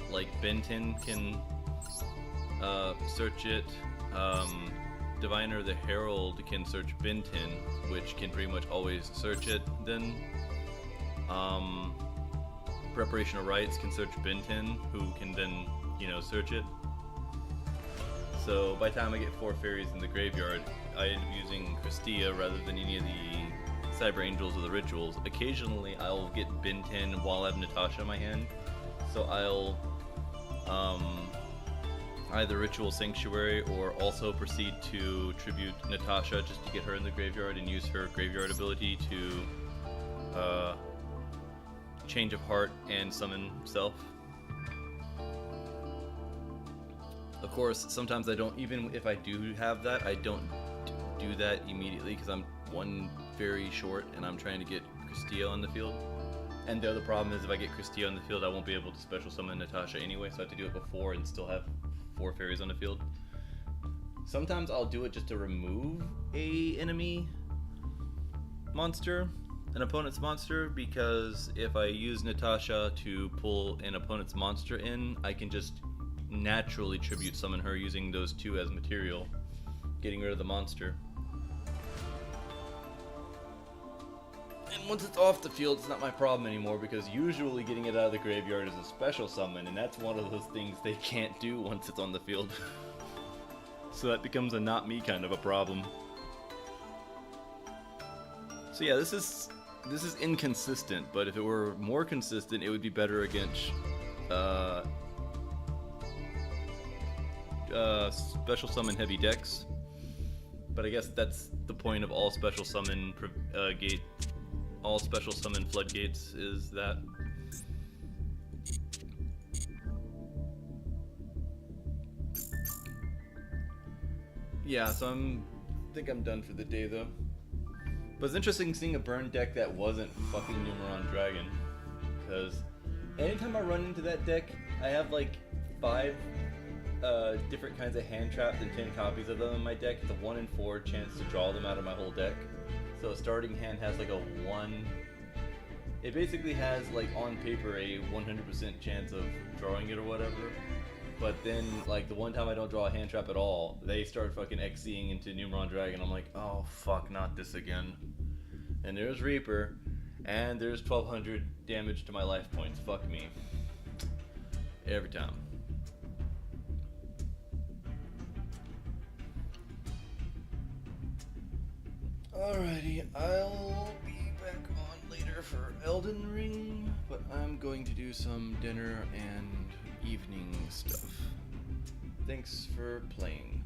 Like Benton can search it. Diviner the Herald can search Benton, which can pretty much always search it. Then Preparation of Rites can search Benton, who can then, search it. So by the time I get 4 fairies in the graveyard, I end up using Christia rather than any of the Cyber Angels or the Rituals. Occasionally I'll get Benton while I have Natasha in my hand, so I'll either Ritual Sanctuary or also proceed to tribute Natasha just to get her in the graveyard and use her graveyard ability to Change of Heart and summon self. Of course, sometimes I don't, even if I do have that, I don't do that immediately because I'm 1 fairy short and I'm trying to get Christia on the field. And the other problem is if I get Christia on the field, I won't be able to special summon Natasha anyway, so I have to do it before and still have 4 fairies on the field. Sometimes I'll do it just to remove a enemy monster, an opponent's monster, because if I use Natasha to pull an opponent's monster in, I can just naturally tribute summon her using those 2 as material, getting rid of the monster. And once it's off the field, it's not my problem anymore, because usually getting it out of the graveyard is a special summon, and that's one of those things they can't do once it's on the field. So that becomes a not me kind of a problem. So yeah, this is inconsistent, but if it were more consistent, it would be better against special summon heavy decks. But I guess that's the point of all special summon all special summon floodgates, is that. Yeah, so I think I'm done for the day though. But it's interesting seeing a burn deck that wasn't fucking Numeron Dragon, because anytime I run into that deck, I have like 5 different kinds of hand traps and 10 copies of them in my deck. It's a 1 in 4 chance to draw them out of my whole deck. So a starting hand has like a 1. It basically has like on paper a 100% chance of drawing it or whatever. But then, like, the one time I don't draw a hand trap at all, they start fucking XCing into Numeron Dragon. I'm like, oh fuck, not this again. And there's Reaper, and there's 1200 damage to my life points. Fuck me. Every time. Alrighty, I'll be for Elden Ring, but I'm going to do some dinner and evening stuff. Thanks for playing.